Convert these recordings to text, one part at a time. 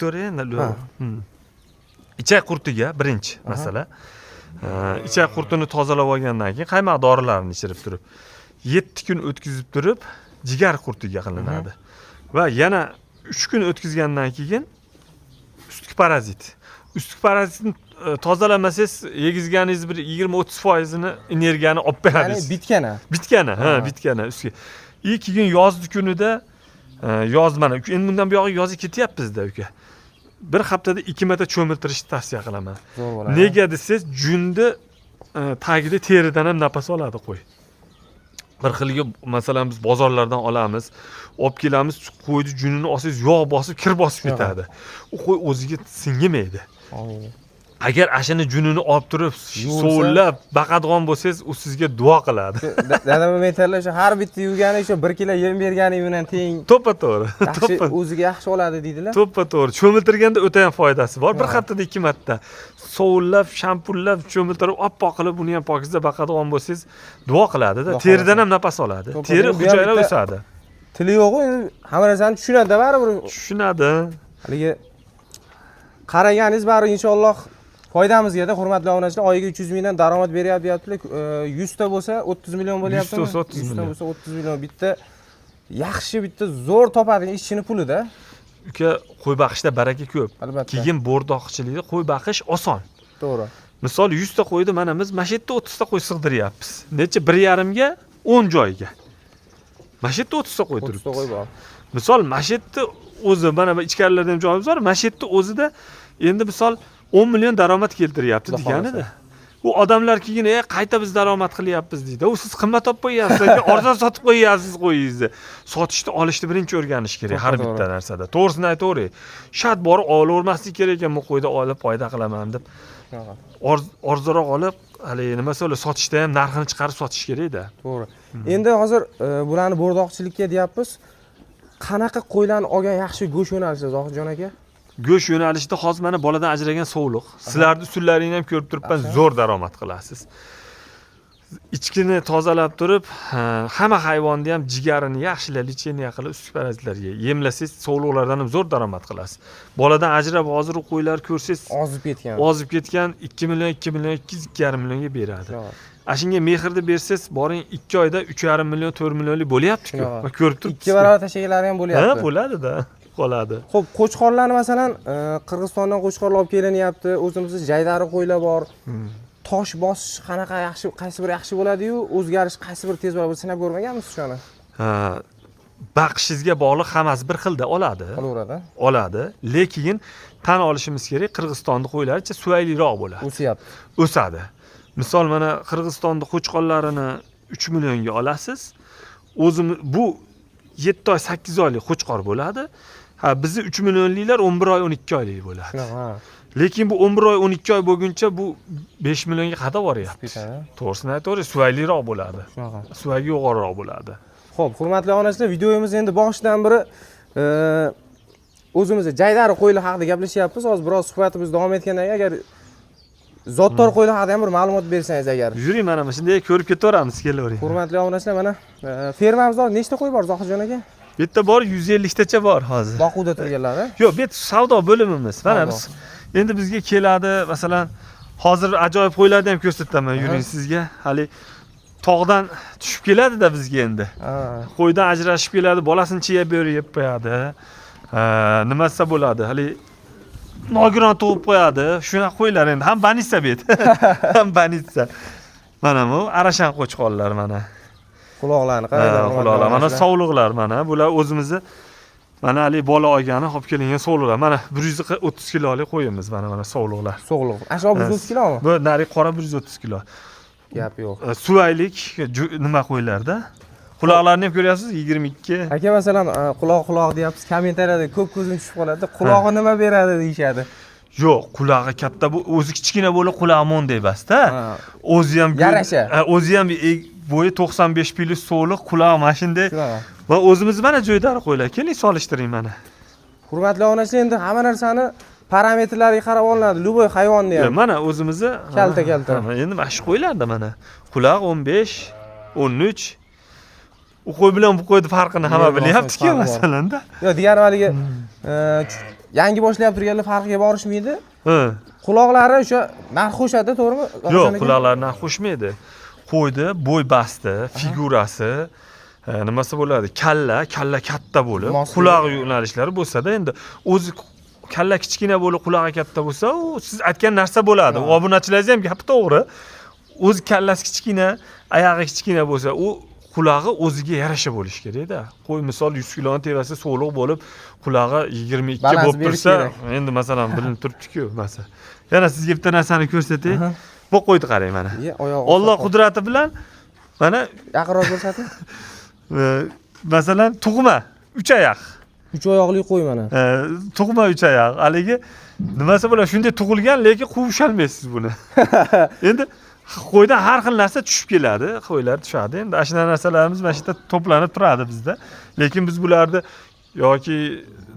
To'g'ri endi. Ichak qurtiga birinchi masala. Ichak qurtini tozalab olgandan keyin qaymoq dorilarini ichirib turib 7 kun o'tkazib turib jigar qurtiga qilinadi. Va yana 3 kun o'tkazgandan keyin ustki parazit. Ustki parazitni tozalamasangiz yegizganingiz bir 20-30% ni energiyani olib beradi. Ya'ni bitgani. Bitgani ustki. Keyin yozgi kunida yoz mana endi bundan buyog'i yozga ketyapmiz-da uka. Bir haftada 2 marta cho'miltirishni tavsiya qilaman. Nega desangiz, junda tagida teridan ham nafas oladi qo'y. Bir xilga masalan biz bozorlardan olamiz, olib kelamiz, qo'yni junini olsangiz yog' bosib, kir bosib ketadi. U qo'y o'ziga singimaydi. Agar ashini junini olib turib, sovunlab, baqadigan bo'lsangiz, u sizga duo qiladi. Dadam aytadilar, o'sha har bitta yuvgani o'sha 1 kilo yem berganing bilan teng. To'ppa-to'g'ri. O'ziga yaxshi oladi deydilar. To'ppa-to'g'ri. Cho'miltirganda o'ta ham foydasi bor. Bir haftada 2 marta sovunlab, shampunlab, cho'miltirib, oppoq qilib, uni ham pokiza baqadigan bo'lsangiz, duo qiladi-da. Teridan ham nafas oladi. Teri hujayralar o'sadi. Tili yo'q, hamma narsani tushunadi-da baribir. Tushunadi. Haligi qaraganingiz baribir inshaalloh foydamizga-da, hurmatli obunachilar, oyiga 300 mingdan daromad beryaptilar. 100 ta bo'lsa 30 million bo'lyapti. 100 ta 30 million. Bitta yaxshi, bitta zo'r topadigan ishchini puli-da. Uka, qo'y boqishda baraka ko'p. Albatta. Keyin bo'rdoqchilikda qo'y boqish oson. To'g'ri. Misol 100 ta qo'ydi, mana biz mana shu yerda 30 ta qo'y sig'diryapmiz. Necha 1.5 ga 10 joyga. Mana shu yerda 30 ta qo'y turibdi. 30 ta qo'y bor. Misol mana shu yerda o'zi mana bu ichkarilarda ham joyimiz bor. Mana shu yerda o'zida endi misol 10 million daromad keltiryapti deganida. U odamlar keyin qayta biz daromad qilyapmiz deydi. U siz qimmat olib qo'yapsiz, arzon sotib qo'yapsiz qo'yingizni. Sotishni, olishni birinchi o'rganish kerak har bitta narsada. To'g'risini aytavering. Shart borib olavermaslik kerak ekan, bu qo'yda olib foyda qilaman deb. Orzuroq olib, hali nima so'la sotishda ham narxini chiqarib sotish kerak-da. To'g'ri. Endi hozir bularni bo'rdoqchilikka deyapmiz. Qanaqa qo'ylarni olgan yaxshi go'sht yo'nalishi Zohidjon aka? Go'sht yo'nalishida hozir mana boladan ajragan sovliq. Sizlarning usullaringizni ham ko'rib turibman, zo'r daromad qilasiz. Ichkini tozalab turib, hamma hayvonni ham jigarini yaxshilab licheniya qilib ustki parazitlarga yemlasangiz, sovliqlardan ham zo'r daromad qilasiz. Boladan ajrab hozir u qo'ylar ko'rsangiz, ozib ketgan 2 million, 2,5 millionga beradi. Ashunga mehrni bersangiz, boring 2 oyda 3,5 million, 4 millionlik bo'lyapti-ku. Va ko'rib turibsiz. 2 barobar tashaganlari ham bo'lyapti. Ha, bo'ladi-da. Qoladi. Xo'p, qo'chqorlarni masalan, Qirg'izistondan qo'chqorlar olib kelinyapti. O'zimizda jaydari qo'ylar bor. Tosh bosish qanaqa yaxshi, qaysi biri yaxshi bo'ladi-yu, o'zgarish qaysi biri tez bo'ladi, sinab ko'rmaganmisiz shuni? Baqishingizga bog'liq, hammasi bir xilda oladi. Olaveradi. Oladi, lekin tan olishimiz kerak, Qirg'izistonda qo'ylarcha suvayliroq bo'ladi. O'sadi. Misol mana Qirg'izistonda qo'chqorlarini 3 millionga olasiz. O'zimiz bu 7 oy, 8 oylik qo'chqor bo'ladi. Bizni 3 millionliklar 11 oy, 12 oylik bo'ladi. Lekin bu 11 oy, 12 oy bo'lguncha bu 5 millionga qadar boryapti. To'g'risini aytavering, suvayliroq bo'ladi. Suvagi yo'g'onroq bo'ladi. Xo'p, hurmatli obunachilar, videomiz endi boshidan beri o'zimizda jaydari qo'ylar haqida gaplashyapmiz. Hozir biroz suhbatimiz davom etgandan keyin agar zotdor qo'ylar haqida ham bir ma'lumot bersangiz agar. Yuring, mana shunday ko'rib ketaveramiz, kelavering. Hurmatli obunachilar, mana fermamizda nechta qo'y bor Zohidjon aka? Bu yerda bor 150 tacha bor hozir. Boquvda turganlari? Yo'q, bu savdo bo'limimiz. Mana biz endi bizga keladi, masalan, hozir ajoyib qo'ylarni ham ko'rsataman, yuring sizga. Hali tog'dan tushib keladi-da bizga endi. Qo'ydan ajrashib keladi, bolasini chiyab berib yeb qo'yadi. Nimasi bo'ladi? Hali nogiron tug'ib qo'yadi. Shunaqa qo'ylar endi ham banitsa bet. Ham banitsa. Mana bu arashan qo'chqorlar mana. Quloqlarni qaranglar. Quloqlar mana sovliqlar mana. Bular o'zimizni mana hali bola olgani olib kelingan sovliqlar. Mana 130 kilolik qo'yimiz mana sovliqlar. Sovliq. Ashlo 130 kilomi? Bu nari qora 130 kilo. Gap yo'q. Suvaylik nima qo'ylarda? Quloqlarni ham ko'ryapsiz, 22. Aka masalan, quloq deyapsiz, kommentariyada ko'p ko'zim tushib qoladi. Qulog'i nima beradi deyshadi. Yo'q, qulog'i katta, bu o'zi kichkina bo'lib quloq monday emas-da. O'zi ham yarasha. O'zi ham bo'yi 95 plus so'liq, quloq mana shunday. Va o'zimiz mana joydari qo'ylar. Keling solishtiring mana. Hurmatli obunachilar, endi hamma narsani parametrlariga qarab olinadi. Luboy hayvonni ham. Mana o'zimizni kalta. Endi mana shu qo'ylarda mana quloq 15, 13, u qo'y bilan bu qo'yni farqini hamma Yer bilyapti-ku farqi bor. masalanda. Yo, digani haligi yangi boshlab turganlar farqiga borishmaydi. Ha. Quloqlari o'sha narx qo'shadi, to'g'rimi? Yo'q, quloqlaridan qo'shmaydi. Qo'ydi, bo'y basti, figurasi, nimasi bo'ladi? Kalla katta bo'lib, quloq yo'nalishlari bo'lsa-da, endi o'zi kalla kichkina bo'lib, qulog'i katta bo'lsa, u siz aytgan narsa bo'ladi. Obunachilaringiz ham gapi to'g'ri. O'zi kallasi kichkina, oyog'i kichkina bo'lsa, u qulog'i o'ziga yarasha bo'lishi kerak-da. Qo'y misol 100 kiloni tevasi so'liq bo'lib, qulog'i 22 bo'lib tursa, endi masalan bilinib turibdi-ku, masalan. Yana sizga bitta narsani ko'rsatay. Bu qo'yni qarang mana. Alloh qudrati bilan mana yaqinroq ko'rsating. Masalan, tug'ma 3 oyoq. 3 oyoqli qo'y mana. Tug'ma 3 oyoq. Haligi nimasi bilan shunday tug'ilgan, lekin quvib ushalmaysiz buni. Endi qo'ydan har xil narsa tushib keladi, qo'ylar tushadi. Endi ashuna narsalarimiz mana shu yerda to'planib turadi bizda. Lekin biz bularni yoki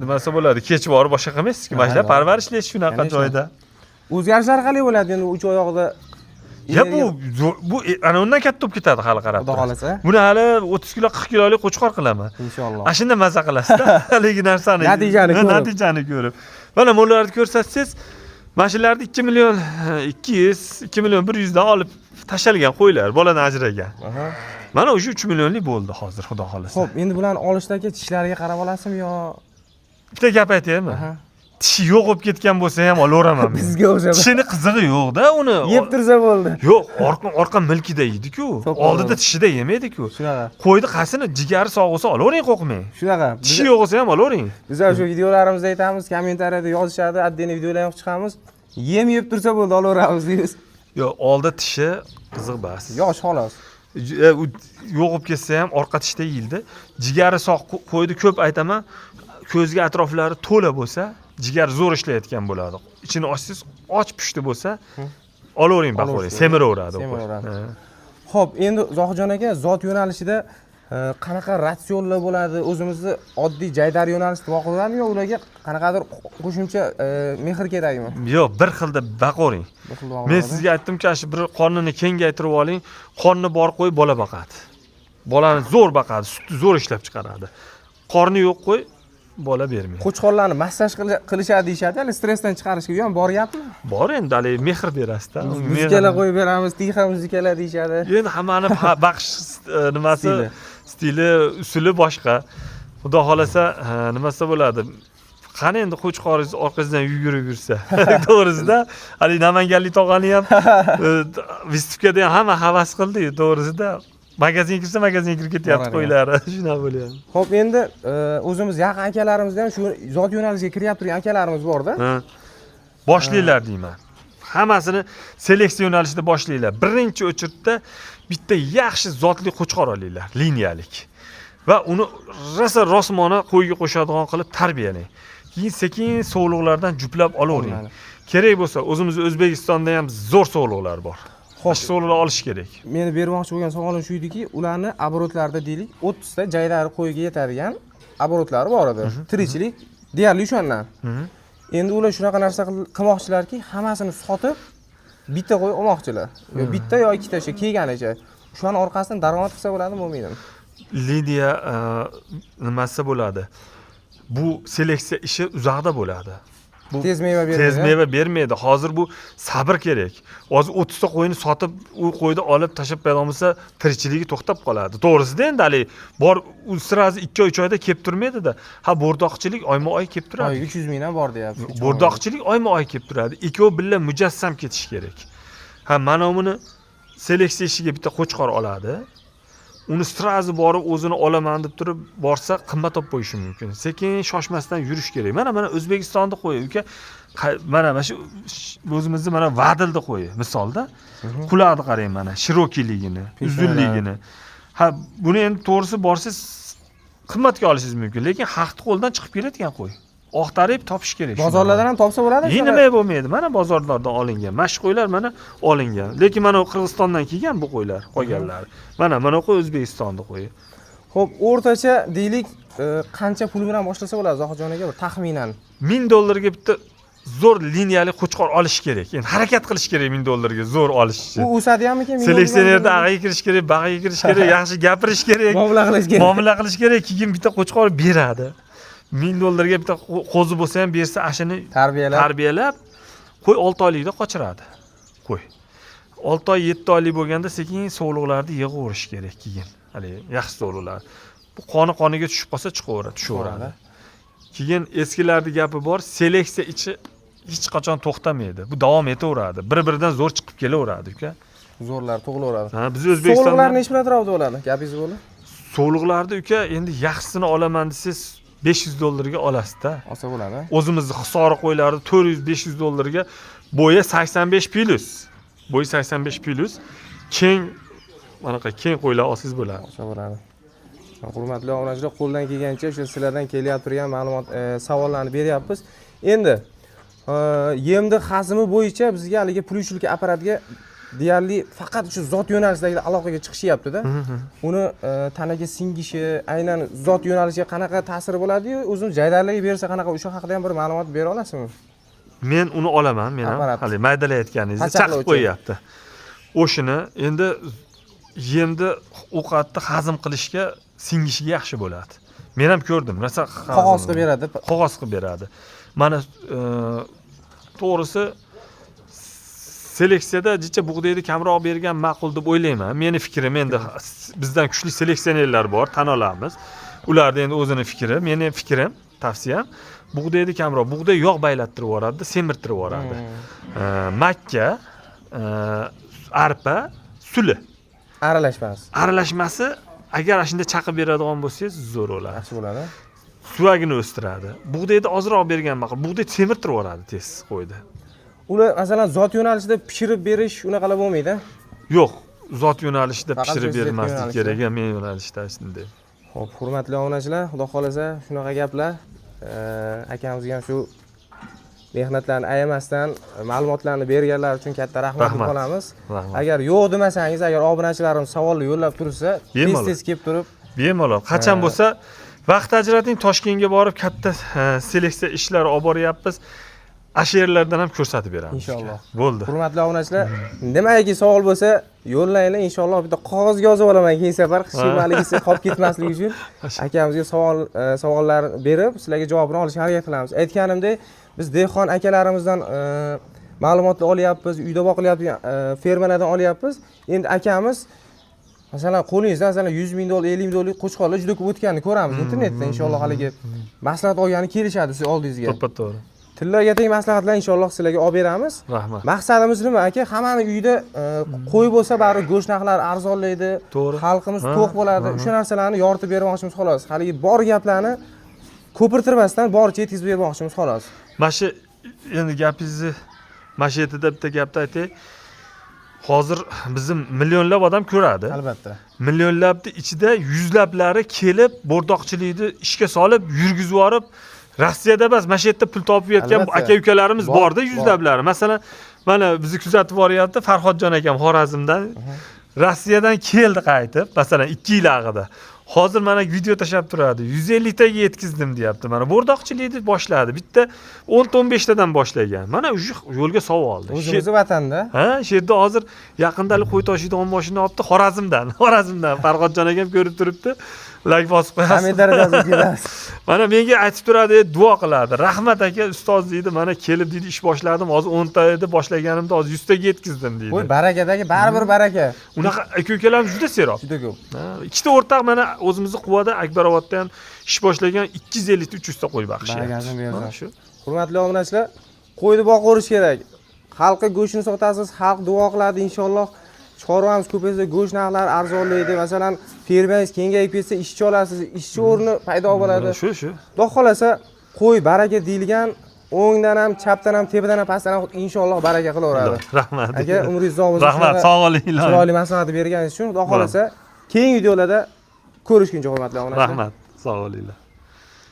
nimasi bo'ladi, kechvor boshqa qilmaysiz-ku. Mana shular parvarishlash shunaqa joyda. O'zgarishlar qanday bo'ladi endi 3 oyoqda? Ya bu ana undan katta bo'lib ketadi hali qarab. Xudo xolasa. Buni hali 30 kilo, 40 kilolik qo'chqor qilaman. Inshaalloh. Ashunda maza qilasiz-da. Haligi narsani. Natijani ko'rib. Mana bularni ko'rsatsangiz, mashinlarni 2 million 200, 2 million 100 dan olib tashalgan qo'ylar, boladan ajragan. Mana o'sha 3 millionlik bo'ldi hozir, xudo xolasa. Xo'p, endi bularni olishdagi tishlariga qarab olasizmi yo? Bitta gap aytaymi? Tishi yo'q bo'lib ketgan bo'lsa ham olaveraman men. Bizga o'xshab. Tishini qizig'i yo'q-da uni. Yeb tursa bo'ldi. Yo'q, orqa milkida yeydi-ku. Oldida tishida yemaydi-ku. Shunaqa. Qo'yni qasini jigari sog' bo'lsa olavering, qo'rqmang. Shunaqa. Tishi yo'q bo'lsa ham olavering. Biz shu videolarimizda aytamiz, kommentariyada yozishadi, отдельный videolar ham chiqamiz. Yem yeb tursa bo'ldi, olaveramiz deymiz. Yo'q, oldi tishi qiziq bas. Yosh xolos. Yo'g'ib ketsa ham orqa tishda yeyildi. Jigari sog' qo'yni ko'p aytaman, ko'zga atroflari to'la bo'lsa, jigar zo'r ishlayotgan bo'ladi. Ichini ochsangiz, och pushti bo'lsa, olavering baqoring, semiraveradi. Xo'p, endi Zohidjon aka, zot yo'nalishida qanaqa ratsionlar bo'ladi? O'zimizni oddiy jaydar yo'nalishda boqiladimi yo ularga qanaqadir qo'shimcha mehr kerakmi? Yo'q, bir xilda baqoring. Men sizga aytdimki, shu bir qornini kengaytirib oling, qorni bor qo'y bola boqadi. Bolani zo'r boqadi, sutni zo'r ishlab chiqaradi. Qorni yo'q qo'y bola bermaydi. Qo'chqorlarni massaj qilishadi deyshadi, hali stressdan chiqarishga ham boryapmi? Bor endi, hali mehr berasiz-da. Muzikalar qo'yib beramiz, tixa muzikalar deyshadi. Endi hammani baqish nimasi, stili, usuli boshqa. Xudo xolasa, nimasi bo'ladi? Qani endi qo'chqoringiz orqasidan yugurib yursa. To'g'risida, hali Namanganlik tog'ani ham Vistivkada ham hamma havas qildi, to'g'risida. Magazinga kirsa, magazinga kirib ketyapti qo'ylari. Shuna bo'lyapti. Xo'p, endi o'zimiz yaqin akalarimizdan shu zot yo'nalishiga kiryapti turgan akalarimiz bor-da. Boshlaylar deyman. Hammasini seleksiya yo'nalishida boshlaylar. Birinchi o'chirtda bitta yaxshi zotli qo'chqor olinglar, liniyalik. Va uni rosa rosmona qo'yga qo'shadigan qilib tarbiyalang. Keyin sekin sog'liqlardan juplab olavering. Kerak bo'lsa, o'zimiz O'zbekistonda ham zo'r sog'liqlar bor. Xo'sh, sog'liqlar olish kerak. Meni bermoqchi bo'lgan savolim shu ediki, ularni obrotlarda deylik, 30 ta jaydari qo'yga yetadigan obrotlari bor edi. Tirikchilik deyarli o'shandan. Endi ular shunaqa narsa qilmoqchilarki, hammasini sotib bitta qo'y olmoqchilar. Yo bitta yo ikkita shu kelganicha. Shuning orqasidan daromad qilsa bo'ladimi, bo'lmaydimi? Lidiya nimasi bo'ladi? Bu seleksiya ishi uzoqda bo'ladi. Tez meva bermaydi. Tez meva bermaydi. Hozir bu sabr kerak. Hozir 30 ta qo'yni sotib, u qo'yni olib tashib qo'ygan bo'lsa, tirikchiligi to'xtab qoladi. To'g'risida endi hali bor u sirazi 2-3 oyda kelib turmaydi-da. Ha, bo'rdoqchilik oyma-oy kelib turadi. 300 mingdan bor deyapti. Bo'rdoqchilik oyma-oy kelib turadi. Ikkovi birga mujassam ketish kerak. Ha, mana buni seleksiya ishiga bitta qo'chqor oladi. Uni sirazi borib o'zini olaman deb turib borsa qimmat olib qo'yishi mumkin. Sekin shoshmasdan yurish kerak. Mana O'zbekistonda qo'yi uka, mana shu o'zimizni mana vadilda qo'yi misolda. Qulog'ini qarang mana, shirokiligini, uzunligini. Ha, buni endi to'g'risi borsiz qimmatga olishingiz mumkin, lekin haqni qo'ldan chiqib keladigan qo'y. Oqtarib topish kerak. Bozorlardan ham topsa bo'ladi? Nima bo'lmaydi. Mana bozorlardan olingan. Mana shu qo'ylar mana olingan. Lekin mana Qirg'izistondan kelgan bu qo'ylar, qolganlar. Mana qo'y O'zbekistonda qo'yi. Xo'p, o'rtacha deylik, qancha pul bilan boshlasa bo'ladi Zohidjon aka, taxminan? $1000 ga bitta zo'r liniyali qo'chqor olish kerak. Endi harakat qilish kerak $1000 ga zo'r olish uchun. U o'sadi hammikan? Seleksionerda ag'iga kirish kerak, bag'iga kirish kerak, yaxshi gapirish kerak, muomala qilish kerak. muomala qilish kerak. Keyin bitta qo'chqor beradi. $1000 ga bitta qo'zi bo'lsa ham bersa, ashini tarbiyalab, qo'y 6 oylikda qochiradi. Qo'y 6 oy, 7 oylik bo'lganda sekin sog'liqlarni yig'averish kerak keyin. Hali yaxshi sog'liqlar. Bu qoniga tushib qolsa tushaveradi. Keyin eskilarning gapi bor, seleksiya ichi hech qachon to'xtamaydi. Bu davom etaveradi. Bir-biridan zo'r chiqib kelaveradi, uka. Zo'rlar tug'ilaveradi. Ha, biz O'zbekistonda sog'liqlarni necha atrofida bo'ladi? Gapingiz bo'ldi? Sog'liqlarni uka, endi yaxshisini olaman desangiz $500 ga olasiz-da. Olsa bo'ladi. O'zimizni hisori qo'ylarni $400-500 ga bo'yi 85+. Bo'yi 85+. Keng manaqa keng qo'ylar olsangiz bo'ladi. Olsa bo'ladi. Hurmatli obunachilar, qo'ldan kelgancha o'sha sizlardan kelyapti turgan ma'lumot, savollarni beryapmiz. Endi yemni xazmi bo'yicha bizga haligi plyushlik apparatga deyarli faqat shu zot yo'nalishidagi aloqaga chiqishyapti-da. Uni tanaga singishi, aynan zot yo'nalishiga qanaqa ta'siri bo'ladi-yu, o'zim jaydarilarga bersa qanaqa, o'sha haqida ham bir ma'lumot bera olasizmi? Men uni olaman, men ham hali maydalayotganingizni chaqib qo'yapti. O'shini endi yemni ovqatni hazm qilishga, singishiga yaxshi bo'ladi. Men ham ko'rdim. Rosa qog'oz qilib beradi. Qog'oz qilib beradi. Mana to'g'risi seleksiyada jicha bug'doyni kamroq bergan ma'qul deb o'ylayman. Meni fikrim, endi bizdan kuchli seleksionerlar bor, tan olamiz. Ularda endi o'zining fikri, meni fikrim, tavsiyam bug'doyni kamroq. Bug'doy yog' baylattirib yuboradi, semirtirib yuboradi. Makka, arpa, suli aralashmasi agar shunda chaqib beradigan bo'lsangiz zo'r bo'ladi. Yaxshi bo'ladi. Suvagini o'stiradi. Bug'doyni ozroq bergan ma'qul. Bug'doy semirtirib yuboradi tez qo'ydi. Ular masalan zot yo'nalishida pishirib berish unaqalar bo'lmaydi? Yo'q, zot yo'nalishida pishirib bermaslik kerak, men yo'nalishda shunday. Xo'p, hurmatli obunachilar, xudo xolasa shunaqa gaplar. Akamizga ham shu mehnatlarni ayamasdan ma'lumotlarni berganlar uchun katta rahmat deb qolamiz. Agar yo'q demasangiz, agar obunachilarimiz savolni yo'llab tursa, tez kelib turib, bemalol qachon bo'lsa vaqt ajrating, Toshkentga borib katta seleksiya ishlari olib boryapmiz. Ashirlardan ham ko'rsatib beramiz. Inshaalloh. Bo'ldi. Hurmatli obunachilar, nimaiki savol bo'lsa, yo'llanglar, inshaalloh bitta qog'ozga yozib olaman keyin safar qishmaligisi qolib ketmasligi uchun akamizga savollar berib, sizlarga javobini olishga harakat qilamiz. Aytganimdek, biz dehqon akalarimizdan ma'lumotlar olyapmiz, uyda boqilyapti fermalardan olyapmiz. Endi akamiz masalan qo'lingizda masalan $100 ming, $50 ming qo'chqorlar juda ko'p o'tganini ko'ramiz internetda. Inshaalloh haligi maslahat olgani kelishadi siz oldingizga. To'ppa-to'g'ri. Tillarga teng maslahatlar inshaalloh sizlarga olib beramiz. Rahmat. Maqsadimiz nima aka? Hammani uyida qo'y bo'lsa, bari go'sht narxlari arzonlaydi, xalqimiz to'q bo'ladi. O'sha narsalarni yoritib bermoqchimiz xolos. Haligi bor gaplarni ko'pirtirmasdan boricha yetkazib bermoqchimiz xolos. Mana shu endi gapingizni mana shu yerda bitta gapni aytay. Hozir bizim millionlab odam ko'radi. Albatta. Millionlabning ichida yuzlablari kelib, bo'rdoqchilikni ishga solib, yurgizib yorib, Rossiyada emas, mana shu yerda pul topib yetgan aka-ukalarimiz borda yuzlablari. Masalan, mana bizni kuzatib boryapti Farhodjon akam Xorazmdan. Rossiyadan keldi qaytib, masalan 2 yil og'ida. Hozir mana video tashab turadi. 150 taga yetkizdim deyapti. Mana bo'rdoqchilikni boshladi. Bitta 10-15 tadan boshlagan. Mana o'sha yo'lga sovib oldi. O'zimizni vatanda. Ha, shu yerda hozir yaqindalik qo'y tashiydigan mashina olibdi Xorazmdan. Farhodjon akam ko'rib turibdi. Like bosib qo'yasiz. Kommentar yozib kelasiz. Mana menga aytib turadi, duo qiladi. Rahmat aka, ustoz deydi, mana kelib deydi ish boshladim. Hozir 10 ta edi, boshlaganimda hozir 100 taga yetkizdim deydi. Voy, barakadagi baribir baraka. Unaqa aka-ukalarimiz juda seroq. Juda ko'p. Ikkita o'rtaq mana o'zimizni quvada Akbarobodda ham ish boshlagan 250 ta 300 ta qo'y Barakasini baqishyapti. bersin. Hurmatli obunachilar, qo'yni boqib kerak. Xalqqa go'shtni sotasiz, xalq duo qiladi inshaalloh. Chorvamiz ko'paysa, go'sht narxlari arzonlaydi. Masalan, fermangiz kengayib ketsa, ishchi olasiz, ishchi o'rni paydo bo'ladi. Shu. Xudo xolasa, qo'y baraka deyilgan, o'ngdan ham, chapdan ham, tepadan ham, pastdan ham inshaalloh baraka qilaveradi. Rahmat. Aka, umringiz uzoq bo'lsin. Rahmat, sog' bo'linglar. Chiroyli maslahat berganingiz uchun, xudo xolasa, keyingi videolarda ko'rishguncha hurmatli obunachilar. Rahmat, sog' bo'linglar.